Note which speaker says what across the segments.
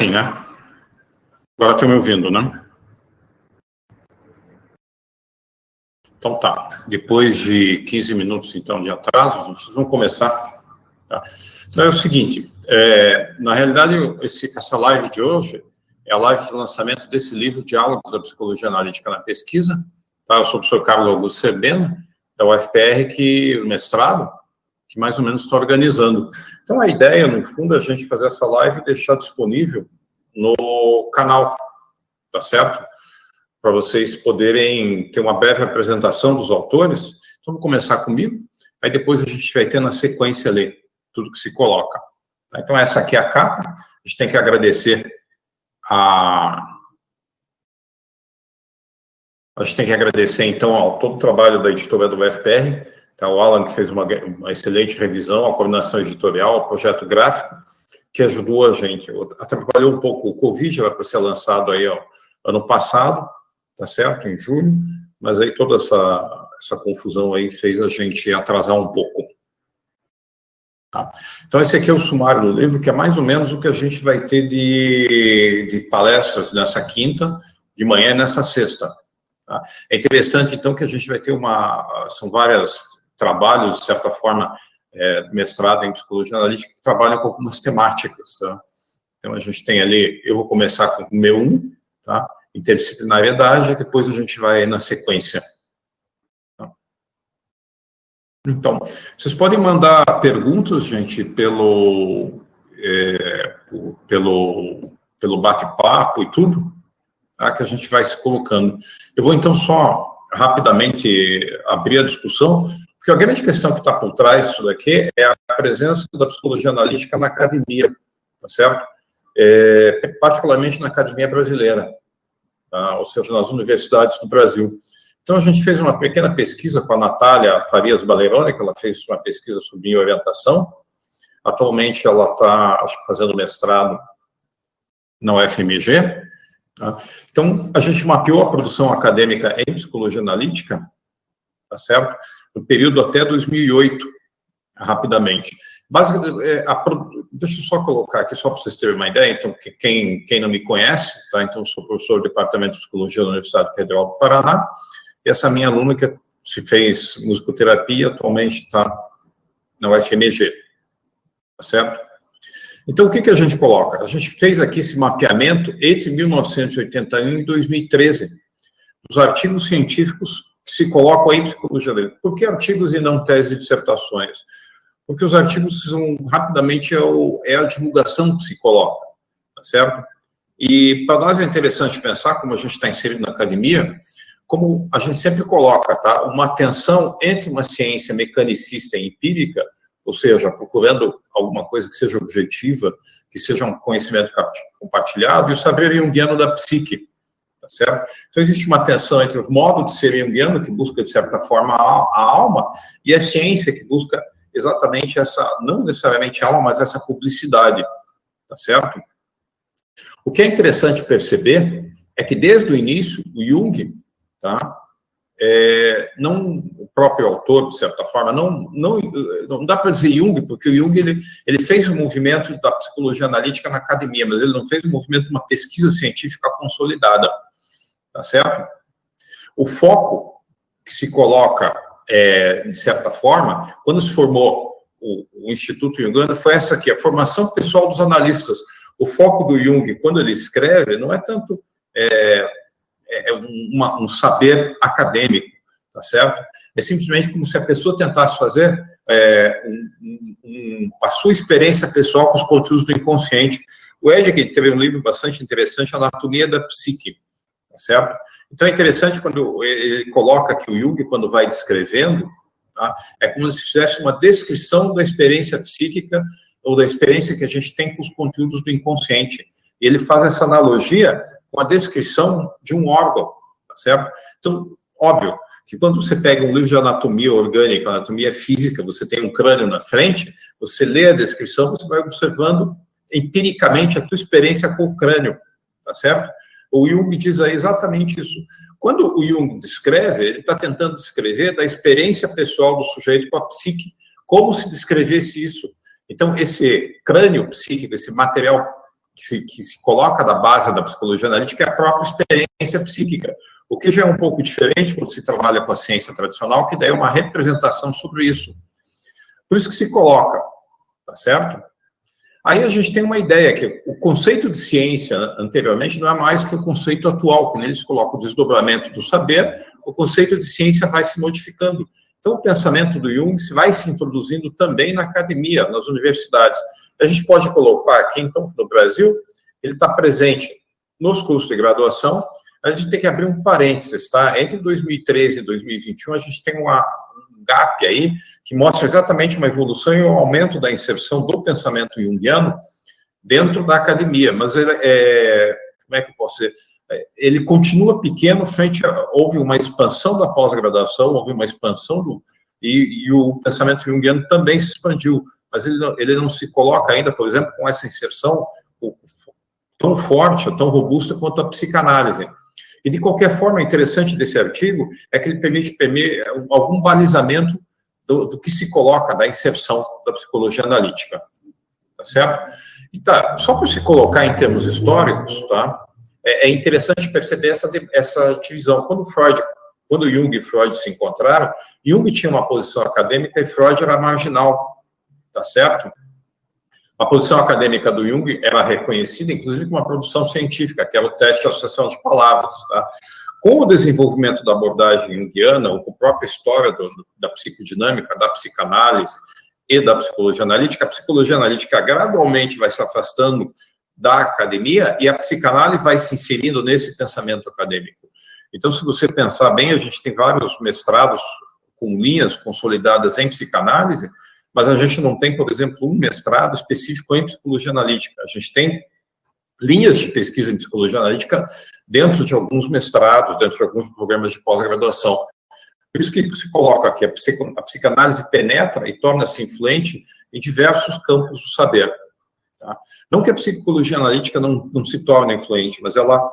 Speaker 1: sim, né? Agora estão me ouvindo, né? Então tá. Depois de 15 minutos, então, de atraso, gente, vamos começar. Tá? Então é o seguinte, na realidade, essa live de hoje é a live de lançamento desse livro, Diálogos da Psicologia Analítica na Pesquisa. Tá? Eu sou o professor Carlos Augusto Sebena, da UFPR, o mestrado, que mais ou menos está organizando. Então, a ideia, no fundo, é a gente fazer essa live e deixar disponível no canal, tá certo? Para vocês poderem ter uma breve apresentação dos autores. Então, vou começar comigo, aí depois a gente vai ter na sequência ler tudo que se coloca. Tá? Então, essa aqui é a capa. A gente tem que agradecer então, ao todo o trabalho da editora do UFPR, tá? O Alan, que fez uma excelente revisão, a coordenação editorial, o projeto gráfico, que ajudou a gente. Atrapalhou um pouco o Covid, era para ser lançado aí, ano passado, tá certo? Em julho, mas aí toda essa confusão aí fez a gente atrasar um pouco. Tá? Então, esse aqui é o sumário do livro, que é mais ou menos o que a gente vai ter de palestras nessa quinta, de manhã e nessa sexta. Tá? É interessante, então, que a gente vai ter são vários trabalhos, de certa forma, mestrado em Psicologia Analítica, que trabalham com algumas temáticas. Tá? Então, a gente tem ali, eu vou começar com o meu 1, tá? Interdisciplinariedade, depois a gente vai na sequência. Tá? Então, vocês podem mandar perguntas, gente, pelo bate-papo e tudo, tá? Que a gente vai se colocando. Eu vou, então, só rapidamente abrir a discussão, porque a grande questão que está por trás disso daqui é a presença da psicologia analítica na academia, tá certo? Particularmente na academia brasileira, tá? Ou seja, nas universidades do Brasil. Então, a gente fez uma pequena pesquisa com a Natália Farias Baleroni, que ela fez uma pesquisa sobre minha orientação. Atualmente, ela está, acho que, fazendo mestrado na UFMG. Tá? Então, a gente mapeou a produção acadêmica em psicologia analítica, tá certo? No período até 2008, rapidamente. Basicamente, deixa eu só colocar aqui, só para vocês terem uma ideia, então, quem não me conhece, tá? Então, sou professor do Departamento de Psicologia da Universidade Federal do Paraná, e essa minha aluna que se fez musicoterapia, atualmente está na UFMG, tá certo? Então, o que a gente coloca? A gente fez aqui esse mapeamento entre 1981 e 2013, dos artigos científicos que se colocam aí em psicologia analítica. Por que artigos e não teses e dissertações? Porque os artigos rapidamente é a divulgação que se coloca, tá certo? E para nós é interessante pensar, como a gente está inserido na academia, como a gente sempre coloca, tá? Uma tensão entre uma ciência mecanicista e empírica, ou seja, procurando alguma coisa que seja objetiva, que seja um conhecimento compartilhado, e o saber junguiano da psique, tá certo? Então, existe uma tensão entre o modo de ser junguiano, que busca, de certa forma, a alma, e a ciência, que busca exatamente não necessariamente a alma, mas essa publicidade, tá certo? O que é interessante perceber é que, desde o início, o Jung, tá? O próprio autor, de certa forma, não dá para dizer Jung, porque o Jung ele fez um movimento da psicologia analítica na academia, mas ele não fez um movimento de uma pesquisa científica consolidada, tá certo? O foco que se coloca, de certa forma, quando se formou o Instituto Jungiano, foi essa aqui, a formação pessoal dos analistas. O foco do Jung, quando ele escreve, não é tanto um saber acadêmico, tá certo? É simplesmente como se a pessoa tentasse fazer a sua experiência pessoal com os conteúdos do inconsciente. O Edgar teve um livro bastante interessante, Anatomia da Psique, tá certo? Então, é interessante quando ele coloca que o Jung, quando vai descrevendo, tá, é como se fizesse uma descrição da experiência psíquica ou da experiência que a gente tem com os conteúdos do inconsciente. E ele faz essa analogia com a descrição de um órgão, tá certo? Então, óbvio que quando você pega um livro de anatomia orgânica, anatomia física, você tem um crânio na frente, você lê a descrição, você vai observando empiricamente a tua experiência com o crânio, tá certo? O Jung diz aí exatamente isso. Quando o Jung descreve, ele está tentando descrever da experiência pessoal do sujeito com a psique, como se descrevesse isso. Então, esse crânio psíquico, esse material que se coloca da base da psicologia analítica é a própria experiência psíquica, o que já é um pouco diferente quando se trabalha com a ciência tradicional, que daí é uma representação sobre isso. Por isso que se coloca, tá certo? Aí a gente tem uma ideia que o conceito de ciência anteriormente não é mais que o conceito atual, quando eles colocam o desdobramento do saber, o conceito de ciência vai se modificando. Então, o pensamento do Jung vai se introduzindo também na academia, nas universidades. A gente pode colocar aqui, então, no Brasil, ele está presente nos cursos de graduação. A gente tem que abrir um parênteses, tá? Entre 2013 e 2021, a gente tem um gap aí, que mostra exatamente uma evolução e um aumento da inserção do pensamento junguiano dentro da academia. Mas ele como é que eu posso dizer? Ele continua pequeno houve uma expansão da pós-graduação, houve uma expansão e o pensamento junguiano também se expandiu, mas ele não se coloca ainda, por exemplo, com essa inserção tão forte, tão robusta quanto a psicanálise. E, de qualquer forma, o interessante desse artigo é que ele permite algum balizamento do que se coloca da inserção da psicologia analítica, tá certo? E tá, só para se colocar em termos históricos, tá? É interessante perceber essa divisão. Quando Jung e Freud se encontraram, Jung tinha uma posição acadêmica e Freud era marginal, tá certo? A posição acadêmica do Jung era reconhecida, inclusive, com uma produção científica, que era o teste de associação de palavras, tá? Com o desenvolvimento da abordagem junguiana, ou com a própria história da psicodinâmica, da psicanálise e da psicologia analítica gradualmente vai se afastando da academia e a psicanálise vai se inserindo nesse pensamento acadêmico. Então, se você pensar bem, a gente tem vários mestrados com linhas consolidadas em psicanálise, mas a gente não tem, por exemplo, um mestrado específico em psicologia analítica. A gente tem linhas de pesquisa em psicologia analítica dentro de alguns mestrados, dentro de alguns programas de pós-graduação. Por isso que se coloca aqui, a psicanálise penetra e torna-se influente em diversos campos do saber. Tá? Não que a psicologia analítica não se torne influente, mas ela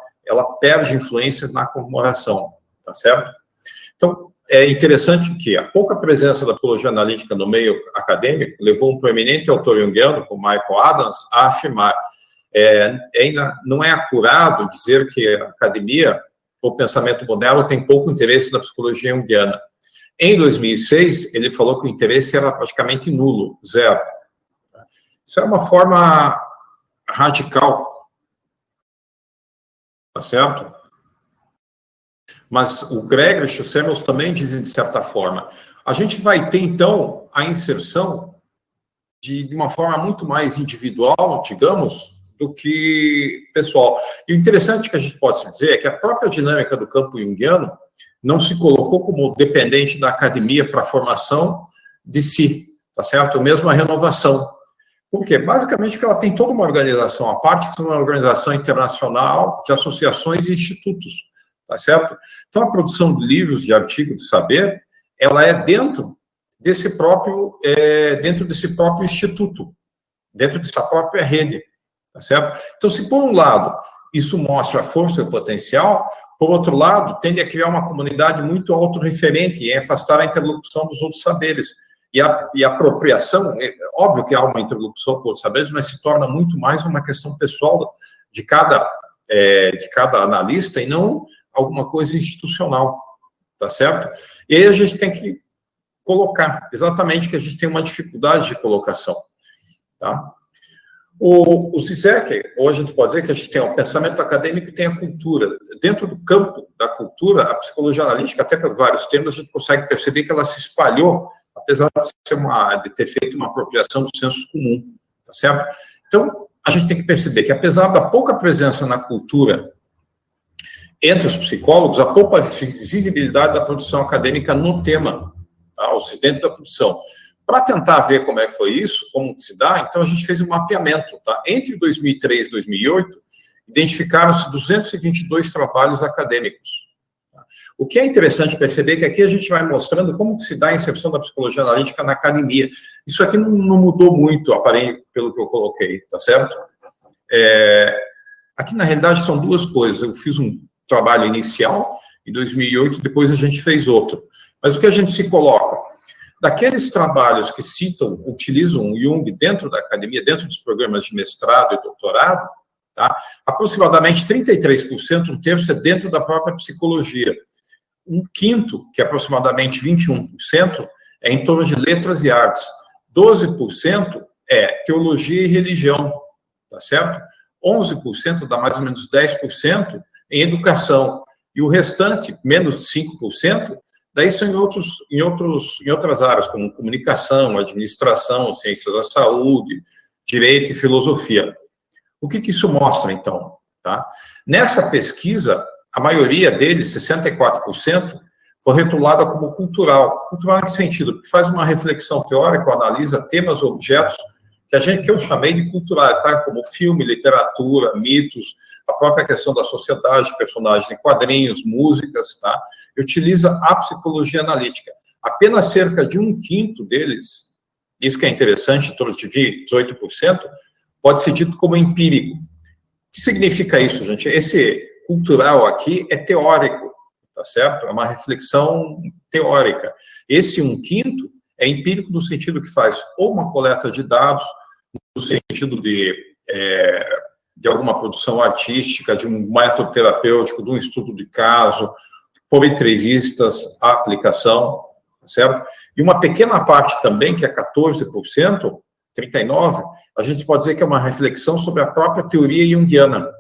Speaker 1: perde influência na comemoração, tá certo? Então, é interessante que a pouca presença da psicologia analítica no meio acadêmico levou um proeminente autor junguiano, como Michael Adams, a afirmar ainda não é acurado dizer que a academia, o pensamento moderno, tem pouco interesse na psicologia junguiana. Em 2006, ele falou que o interesse era praticamente nulo, zero. Isso é uma forma radical, tá certo? Mas o Gregorius e o Samuels também dizem, de certa forma, a gente vai ter, então, a inserção de uma forma muito mais individual, digamos, do que pessoal. E o interessante que a gente pode dizer é que a própria dinâmica do campo junguiano não se colocou como dependente da academia para a formação de si, tá certo? Mesmo a renovação. Por quê? Basicamente porque ela tem toda uma organização à parte, que é uma organização internacional de associações e institutos, tá certo? Então, a produção de livros, de artigos de saber, ela é dentro desse próprio instituto, dentro dessa própria rede, tá certo? Então, se por um lado isso mostra a força e o potencial, por outro lado, tende a criar uma comunidade muito autorreferente e afastar a interlocução dos outros saberes. E a apropriação, óbvio que há uma interlocução com outros saberes, mas se torna muito mais uma questão pessoal de cada analista e não alguma coisa institucional, tá certo? E aí a gente tem que colocar, exatamente que a gente tem uma dificuldade de colocação, tá? O Zizek, ou a gente pode dizer que a gente tem o pensamento acadêmico e tem a cultura. Dentro do campo da cultura, a psicologia analítica, até por vários termos, a gente consegue perceber que ela se espalhou, apesar de ter feito uma apropriação do senso comum, tá certo? Então, a gente tem que perceber que, apesar da pouca presença na cultura entre os psicólogos, a pouca visibilidade da produção acadêmica no tema, tá? Ou seja, dentro da produção. Para tentar ver como é que foi isso, como se dá, então a gente fez um mapeamento, tá? Entre 2003 e 2008, identificaram-se 222 trabalhos acadêmicos. Tá? O que é interessante perceber é que aqui a gente vai mostrando como se dá a inserção da psicologia analítica na academia. Isso aqui não mudou muito, pelo que eu coloquei, tá certo? Aqui, na realidade, são duas coisas. Eu fiz um trabalho inicial, em 2008, depois a gente fez outro. Mas o que a gente se coloca? Daqueles trabalhos que utilizam o Jung dentro da academia, dentro dos programas de mestrado e doutorado, tá? Aproximadamente 33%, um terço, é dentro da própria psicologia. Um quinto, que é aproximadamente 21%, é em torno de letras e artes. 12% é teologia e religião, tá certo? 11% dá mais ou menos 10% em educação. E o restante, menos de 5%, daí são em outras áreas, como comunicação, administração, ciências da saúde, direito e filosofia. O que isso mostra, então? Tá? Nessa pesquisa, a maioria deles, 64%, foi rotulada como cultural. Cultural em que sentido? Porque faz uma reflexão teórica, analisa temas, objetos, que eu chamei de culturais, tá? Como filme, literatura, mitos, a própria questão da sociedade, personagens em quadrinhos, músicas, tá? E utiliza a psicologia analítica. Apenas cerca de um quinto deles, isso que é interessante, em torno de 18%, pode ser dito como empírico. O que significa isso, gente? Esse cultural aqui é teórico, tá certo? É uma reflexão teórica. Esse um quinto é empírico no sentido que faz ou uma coleta de dados, no sentido de alguma produção artística, de um método terapêutico, de um estudo de caso, por entrevistas, a aplicação, certo? E uma pequena parte também, que é 14%, 39%, a gente pode dizer que é uma reflexão sobre a própria teoria junguiana.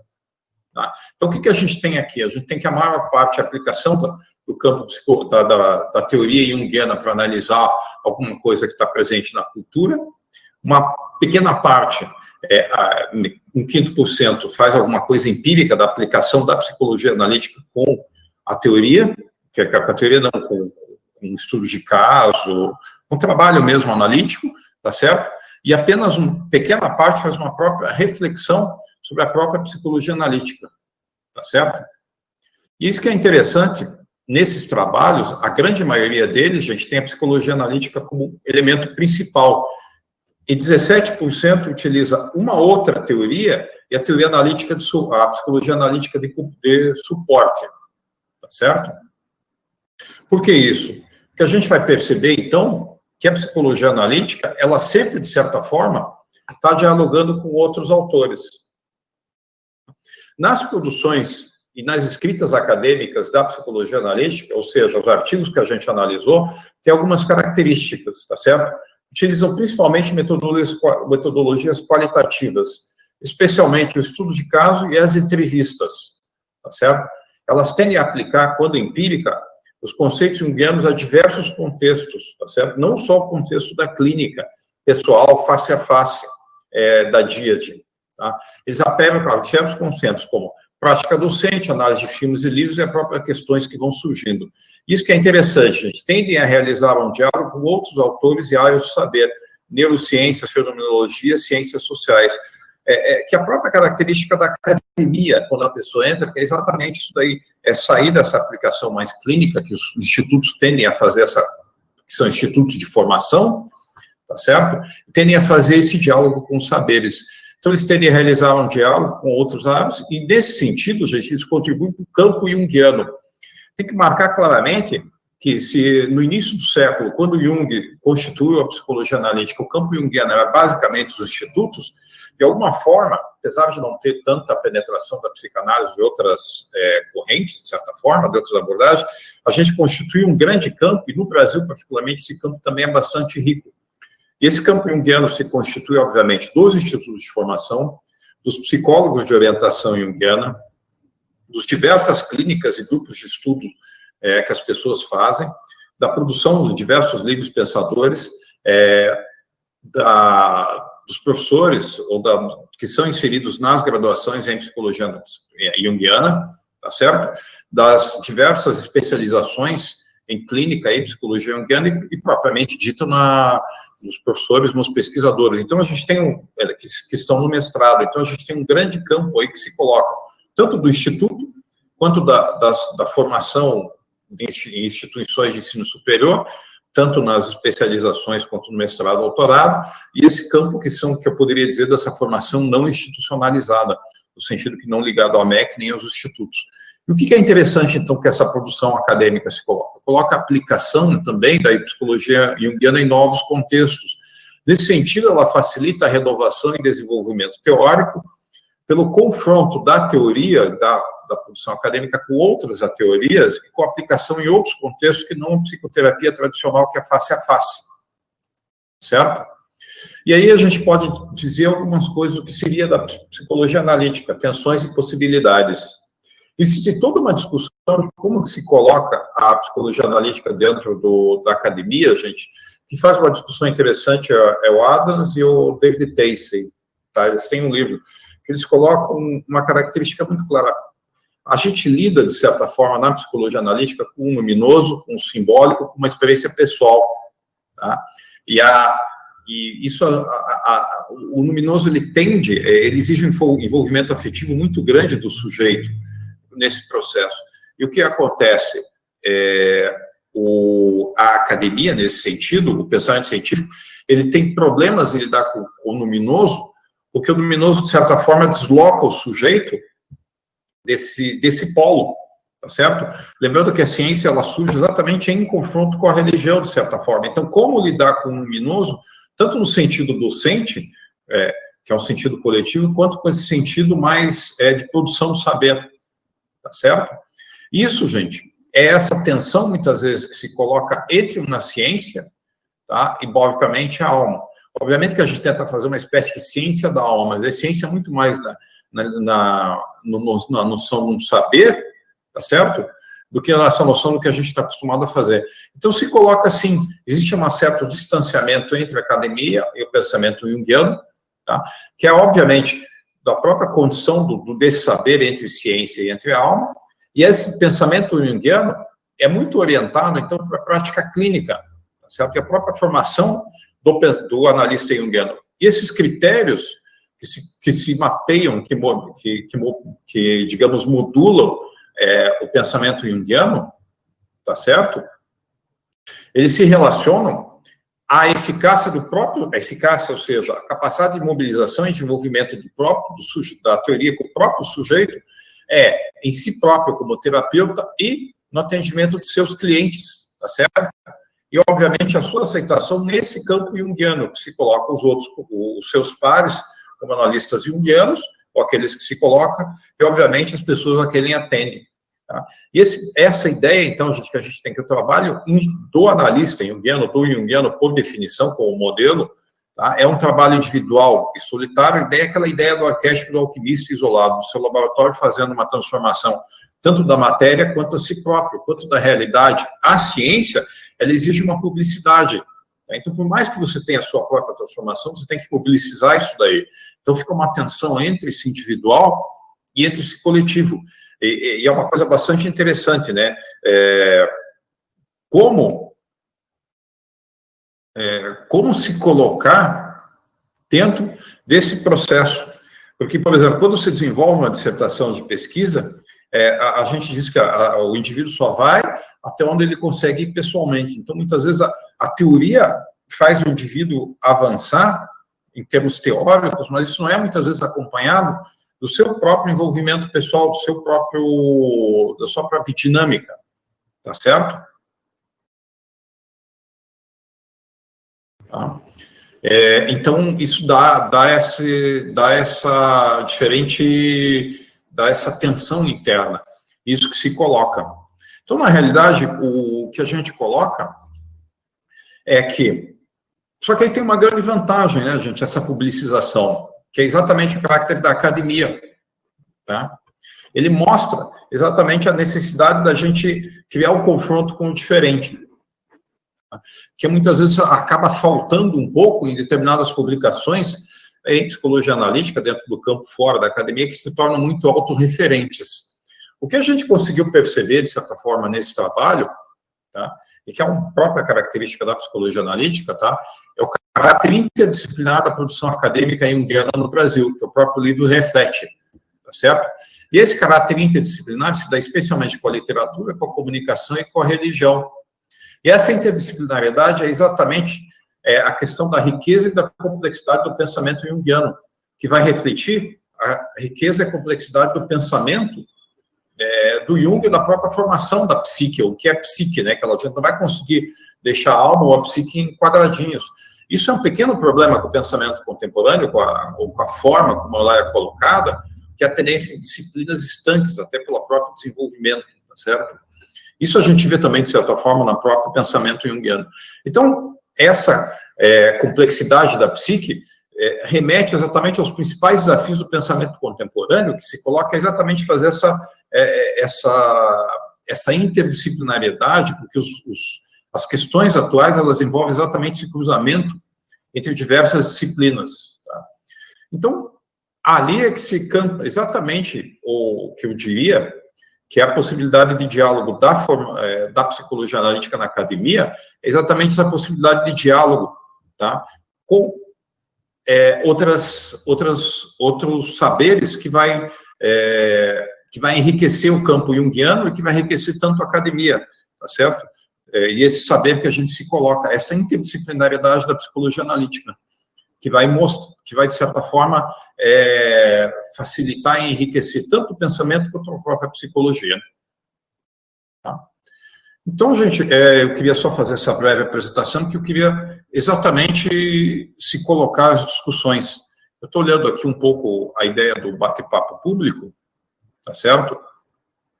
Speaker 1: Tá? Então, o que a gente tem aqui? A gente tem que a maior parte, a aplicação do campo da teoria junguiana para analisar alguma coisa que está presente na cultura, uma pequena parte, um 5% faz alguma coisa empírica da aplicação da psicologia analítica com a teoria, que é a teoria não, com um estudo de caso, um trabalho mesmo analítico, tá certo? E apenas uma pequena parte faz uma própria reflexão sobre a própria psicologia analítica, tá certo? E isso que é interessante, nesses trabalhos, a grande maioria deles, gente, tem a psicologia analítica como elemento principal, e 17% utiliza uma outra teoria, e a teoria analítica, a psicologia analítica de suporte, tá certo? Por que isso? Porque a gente vai perceber, então, que a psicologia analítica, ela sempre, de certa forma, está dialogando com outros autores. Nas produções e nas escritas acadêmicas da psicologia analítica, ou seja, os artigos que a gente analisou, tem algumas características, tá certo? Utilizam principalmente metodologias qualitativas, especialmente o estudo de caso e as entrevistas, tá certo? Elas tendem a aplicar, quando empírica, os conceitos junguianos a diversos contextos, tá certo? Não só o contexto da clínica pessoal, face a face, da díade, tá? Eles apelam para diversos conceitos, como prática docente, análise de filmes e livros e as próprias questões que vão surgindo. Isso que é interessante, gente. Tendem a realizar um diálogo com outros autores e áreas do saber, neurociências, fenomenologia, ciências sociais, que a própria característica da academia, quando a pessoa entra, que é exatamente isso daí, é sair dessa aplicação mais clínica, que os institutos tendem a fazer, que são institutos de formação, tá certo? Tendem a fazer esse diálogo com os saberes. Então, eles tendem a realizar um diálogo com outros áreas, e nesse sentido, gente, eles contribuem para o campo junguiano. Tem que marcar claramente que se no início do século, quando Jung constituiu a psicologia analítica, o campo junguiano era basicamente os institutos, de alguma forma, apesar de não ter tanta penetração da psicanálise de outras correntes, de certa forma, de outras abordagens, a gente constitui um grande campo, e no Brasil, particularmente, esse campo também é bastante rico. E esse campo junguiano se constitui, obviamente, dos institutos de formação, dos psicólogos de orientação junguiana, dos diversas clínicas e grupos de estudo que as pessoas fazem, da produção de diversos livros pensadores, dos professores que são inseridos nas graduações em psicologia junguiana, tá certo? Das diversas especializações em clínica e psicologia junguiana e propriamente dito nos professores, nos pesquisadores. Então, a gente tem que estão no mestrado, então a gente tem um grande campo aí que se coloca, tanto do instituto, quanto da formação em instituições de ensino superior, tanto nas especializações quanto no mestrado, doutorado, e esse campo que eu poderia dizer dessa formação não institucionalizada, no sentido que não ligado ao MEC nem aos institutos. E o que é interessante, então, que essa produção acadêmica se coloca? Coloca a aplicação também da psicologia junguiana em novos contextos. Nesse sentido, ela facilita a renovação e desenvolvimento teórico, pelo confronto da teoria, da produção acadêmica com outras teorias e com aplicação em outros contextos que não a psicoterapia tradicional, que é face a face. Certo? E aí a gente pode dizer algumas coisas do que seria da psicologia analítica, tensões e possibilidades. Existe toda uma discussão de como se coloca a psicologia analítica dentro da academia, gente, que faz uma discussão interessante, é o Adams e o David Tasey, tá? Eles têm um livro que eles colocam uma característica muito clara. A gente lida, de certa forma, na psicologia analítica com o luminoso, com o simbólico, com uma experiência pessoal, tá? E isso, o luminoso, ele exige um envolvimento afetivo muito grande do sujeito nesse processo. E o que acontece? A academia, nesse sentido, o pensamento científico, ele tem problemas em lidar com o luminoso, porque o luminoso, de certa forma, desloca o sujeito desse polo, tá certo? Lembrando que a ciência, ela surge exatamente em confronto com a religião, de certa forma. Então, como lidar com o luminoso, tanto no sentido docente, que é um sentido coletivo, quanto com esse sentido mais de produção do saber, tá certo? Isso, gente, é essa tensão, muitas vezes, que se coloca entre uma ciência, tá, e, obviamente, a alma. Obviamente que a gente tenta fazer uma espécie de ciência da alma, mas a ciência é muito mais na noção do saber, tá certo? Do que nessa noção do que a gente está acostumado a fazer. Então, se coloca assim, existe um certo distanciamento entre a academia e o pensamento junguiano, tá? Que é, obviamente, da própria condição desse saber entre ciência e entre a alma, e esse pensamento junguiano é muito orientado, então, para a prática clínica, tá certo? Que é a própria formação do analista junguiano. E esses critérios que se mapeiam, que digamos, modulam o pensamento junguiano, tá certo? Eles se relacionam à eficácia ou seja, a capacidade de mobilização e desenvolvimento da teoria com o próprio sujeito, em si próprio como terapeuta e no atendimento de seus clientes, tá certo? E, obviamente, a sua aceitação nesse campo junguiano, que se coloca os seus pares, como analistas junguianos, ou aqueles que se colocam, e, obviamente, as pessoas a quem ele atende. Tá? E essa ideia, então, gente, que a gente tem que o trabalho do analista junguiano, por definição, como modelo, tá? É um trabalho individual e solitário. A ideia é aquela ideia do arquétipo do alquimista isolado, no seu laboratório, fazendo uma transformação tanto da matéria quanto a si próprio, quanto da realidade. A ciência, ela exige uma publicidade. Tá? Então, por mais que você tenha a sua própria transformação, você tem que publicizar isso daí. Então, fica uma tensão entre esse individual e entre esse coletivo. E é uma coisa bastante interessante, né? Como se colocar dentro desse processo. Porque, por exemplo, quando você desenvolve uma dissertação de pesquisa, a gente diz que o indivíduo só vai até onde ele consegue ir pessoalmente. Então, muitas vezes, a teoria faz o indivíduo avançar em termos teóricos, mas isso não é, muitas vezes, acompanhado do seu próprio envolvimento pessoal, da sua própria dinâmica, tá certo? Tá? Então, isso dá essa tensão interna, isso que se coloca. Então, na realidade, o que a gente coloca é que... Só que aí tem uma grande vantagem, né, gente, essa publicização, que é exatamente o caráter da academia, tá? Ele mostra exatamente a necessidade da gente criar um confronto com o diferente, tá? Que muitas vezes acaba faltando um pouco em determinadas publicações em psicologia analítica, dentro do campo fora da academia, que se tornam muito autorreferentes. O que a gente conseguiu perceber, de certa forma, nesse trabalho, tá? E que é uma própria característica da psicologia analítica, tá? É o caráter interdisciplinar da produção acadêmica junguiana no Brasil, que o próprio livro reflete, tá certo? E esse caráter interdisciplinar se dá especialmente com a literatura, com a comunicação e com a religião. E essa interdisciplinariedade é exatamente a questão da riqueza e da complexidade do pensamento junguiano, que vai refletir a riqueza e a complexidade do pensamento do Jung e da própria formação da psique, o que é psique, né? Que ela não vai conseguir deixar a alma ou a psique em quadradinhos. Isso é um pequeno problema com o pensamento contemporâneo, ou com a forma como ela é colocada, que é a tendência em disciplinas estanques, até pelo próprio desenvolvimento, tá certo? Isso a gente vê também, de certa forma, no próprio pensamento junguiano. Então, essa complexidade da psique remete exatamente aos principais desafios do pensamento contemporâneo, que se coloca exatamente fazer essa interdisciplinariedade, porque as questões atuais, elas envolvem exatamente esse cruzamento entre diversas disciplinas. Tá? Então, ali é que se canta exatamente o que eu diria, que é a possibilidade de diálogo da psicologia analítica na academia, é exatamente essa possibilidade de diálogo, tá? Com outros saberes que vai enriquecer o campo junguiano e que vai enriquecer tanto a academia, tá certo? E esse saber que a gente se coloca, essa interdisciplinariedade da psicologia analítica, que vai, de certa forma, facilitar e enriquecer tanto o pensamento quanto a própria psicologia. Tá? Então, gente, eu queria só fazer essa breve apresentação, porque eu queria exatamente se colocar as discussões. Eu estou olhando aqui um pouco a ideia do bate-papo público, tá certo?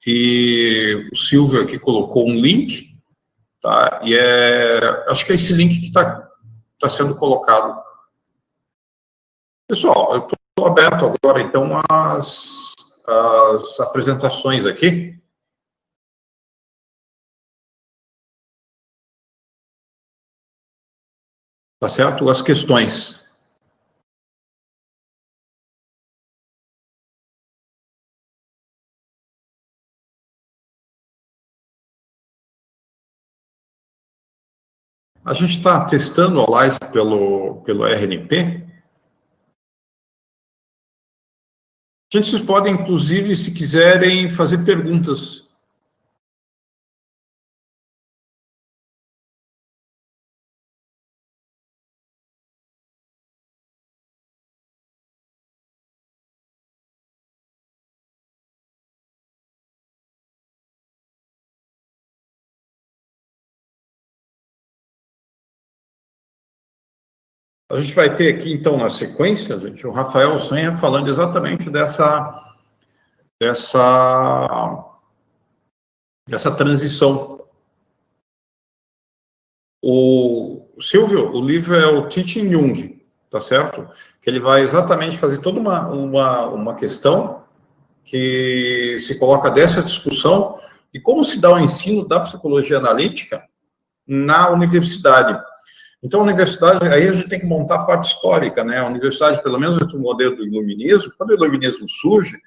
Speaker 1: E o Silvio aqui colocou um link, tá? E acho que é esse link que está sendo colocado. Pessoal, eu estou aberto agora, então, às apresentações aqui. Tá certo? As questões. A gente está testando a live pelo RNP. Gente, vocês podem, inclusive, se quiserem, fazer perguntas. A gente vai ter aqui, então, na sequência, gente, o Rafael Senha falando exatamente dessa transição. O Silvio, o livro é o Teaching Jung, tá certo? Que ele vai exatamente fazer toda uma questão que se coloca dessa discussão de como se dá o ensino da psicologia analítica na universidade. Então, a universidade, aí a gente tem que montar a parte histórica, né? A universidade, pelo menos no modelo do iluminismo, quando o iluminismo surge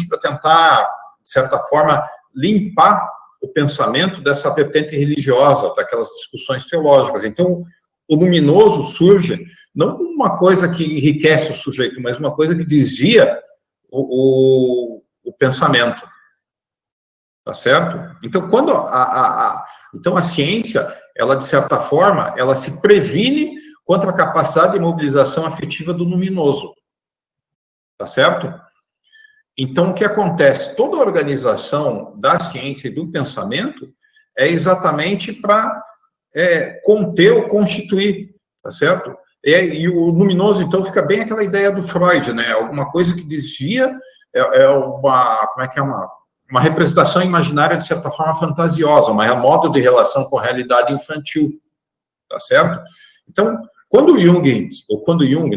Speaker 1: para tentar, de certa forma, limpar o pensamento dessa vertente religiosa, daquelas discussões teológicas. Então, o luminoso surge não como uma coisa que enriquece o sujeito, mas uma coisa que desvia o pensamento. Tá certo? Então, quando então a ciência, ela, de certa forma, ela se previne contra a capacidade de mobilização afetiva do luminoso. Tá certo? Então, o que acontece? Toda a organização da ciência e do pensamento é exatamente para conter ou constituir, tá certo? E o luminoso, então, fica bem aquela ideia do Freud, né? Alguma coisa que desvia, uma representação imaginária, de certa forma, fantasiosa, um modo de relação com a realidade infantil, tá certo? Então, quando Jung,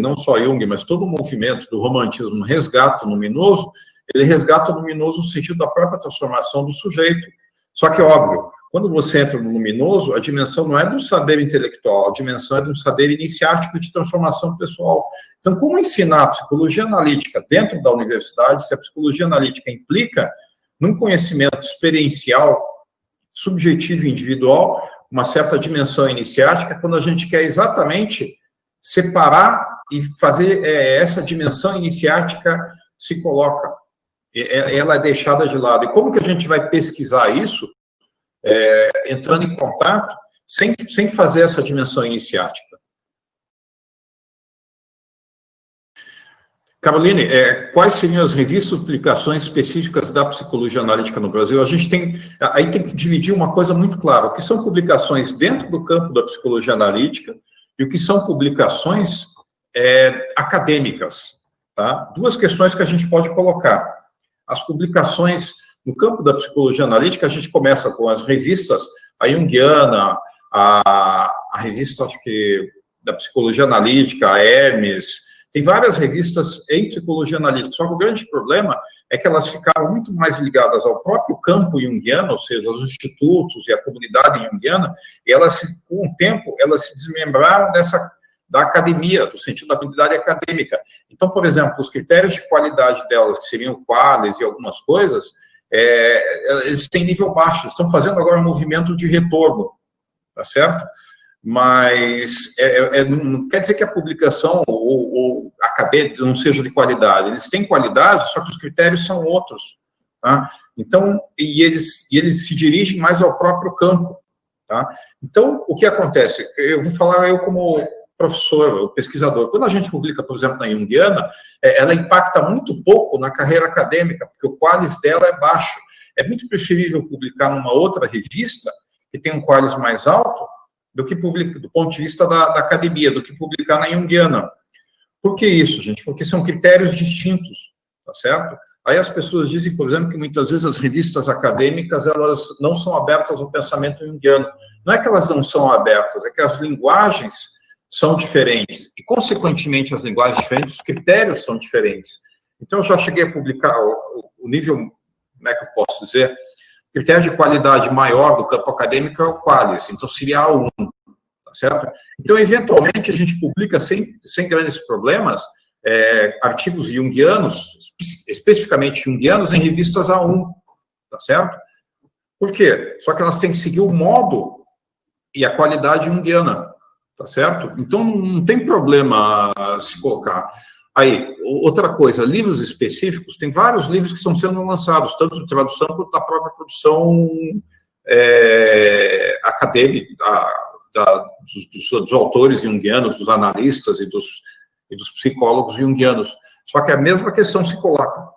Speaker 1: não só Jung, mas todo o movimento do romantismo resgata o luminoso, ele resgata o luminoso no sentido da própria transformação do sujeito. Só que, óbvio, quando você entra no luminoso, a dimensão não é do saber intelectual, a dimensão é de um saber iniciático de transformação pessoal. Então, como ensinar a psicologia analítica dentro da universidade, se a psicologia analítica implica num conhecimento experiencial, subjetivo e individual, uma certa dimensão iniciática, quando a gente quer exatamente separar e fazer essa dimensão iniciática se coloca, ela é deixada de lado. E como que a gente vai pesquisar isso? Entrando em contato, sem fazer essa dimensão iniciática. Caroline, quais seriam as revistas e publicações específicas da psicologia analítica no Brasil? A gente tem que dividir uma coisa muito clara, o que são publicações dentro do campo da psicologia analítica e o que são publicações acadêmicas, Tá? Duas questões que a gente pode colocar. As publicações no campo da psicologia analítica, a gente começa com as revistas, a Jungiana, a revista, acho que, da psicologia analítica, a Hermes, tem várias revistas em psicologia analítica, só que o grande problema é que elas ficaram muito mais ligadas ao próprio campo junguiano, ou seja, aos institutos e à comunidade junguiana, e elas, com o tempo, elas se desmembraram da academia, do sentido da habilidade acadêmica. Então, por exemplo, os critérios de qualidade delas, que seriam quales e algumas coisas, eles têm nível baixo, estão fazendo agora um movimento de retorno, tá certo? Mas não quer dizer que a publicação ou a acadêmica não seja de qualidade. Eles têm qualidade, só que os critérios são outros. Tá? Então, eles se dirigem mais ao próprio campo. Tá? Então, o que acontece? Eu vou falar eu como professor, pesquisador. Quando a gente publica, por exemplo, na Jungiana, ela impacta muito pouco na carreira acadêmica, porque o qualis dela é baixo. É muito preferível publicar numa outra revista, que tem um qualis mais alto, do que publicar, do ponto de vista da academia, do que publicar na Jungiana. Por que isso, gente? Porque são critérios distintos, tá certo? Aí as pessoas dizem, por exemplo, que muitas vezes as revistas acadêmicas, elas não são abertas ao pensamento junguiano. Não é que elas não são abertas, é que as linguagens são diferentes. E, consequentemente, as linguagens diferentes, os critérios são diferentes. Então, eu já cheguei a publicar o nível, como é que eu posso dizer? O critério de qualidade maior do campo acadêmico é o qualis, então seria A1, tá certo? Então, eventualmente, a gente publica sem grandes problemas artigos junguianos, especificamente junguianos, em revistas A1, tá certo? Por quê? Só que elas têm que seguir o modo e a qualidade junguiana, tá certo? Então, não tem problema se colocar. Aí, outra coisa, livros específicos, tem vários livros que estão sendo lançados, tanto de tradução quanto da própria produção acadêmica, dos autores junguianos, dos analistas e dos psicólogos junguianos. Só que a mesma questão se coloca.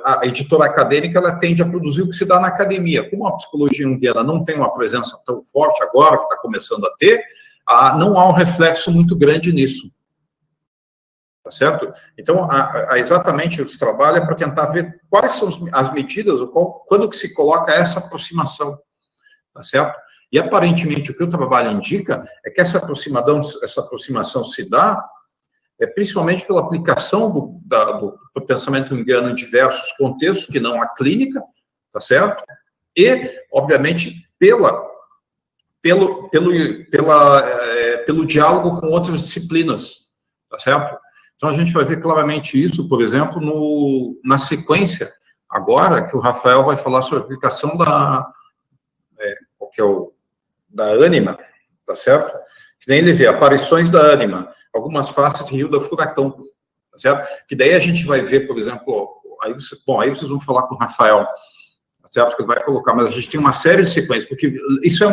Speaker 1: A editora acadêmica, ela tende a produzir o que se dá na academia. Como a psicologia junguiana não tem uma presença tão forte agora, que está começando a ter, não há um reflexo muito grande nisso. Tá certo? Então, exatamente, o trabalho é para tentar ver quais são as medidas, quando que se coloca essa aproximação, tá certo? E, aparentemente, o que o trabalho indica é que essa aproximação se dá principalmente pela aplicação do pensamento junguiano em diversos contextos, que não a clínica, tá certo? E, obviamente, pelo diálogo com outras disciplinas, tá certo? Então, a gente vai ver claramente isso, por exemplo, na sequência, agora, que o Rafael vai falar sobre a aplicação da ânima, tá certo? Que nem ele vê, aparições da ânima, algumas faces de rio da furacão, tá certo? Que daí a gente vai ver, por exemplo, aí vocês vão falar com o Rafael, tá certo? Que ele vai colocar, mas a gente tem uma série de sequências, porque isso é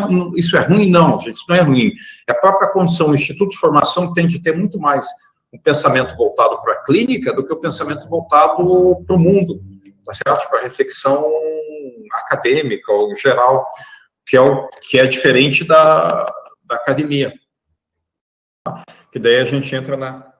Speaker 1: ruim? Não, gente, isso não é ruim. É a própria condição, o Instituto de Formação tem de ter muito mais um pensamento voltado para a clínica do que o pensamento voltado para o mundo, tá certo? Para a reflexão acadêmica ou geral, que é diferente da academia. Que daí a gente entra na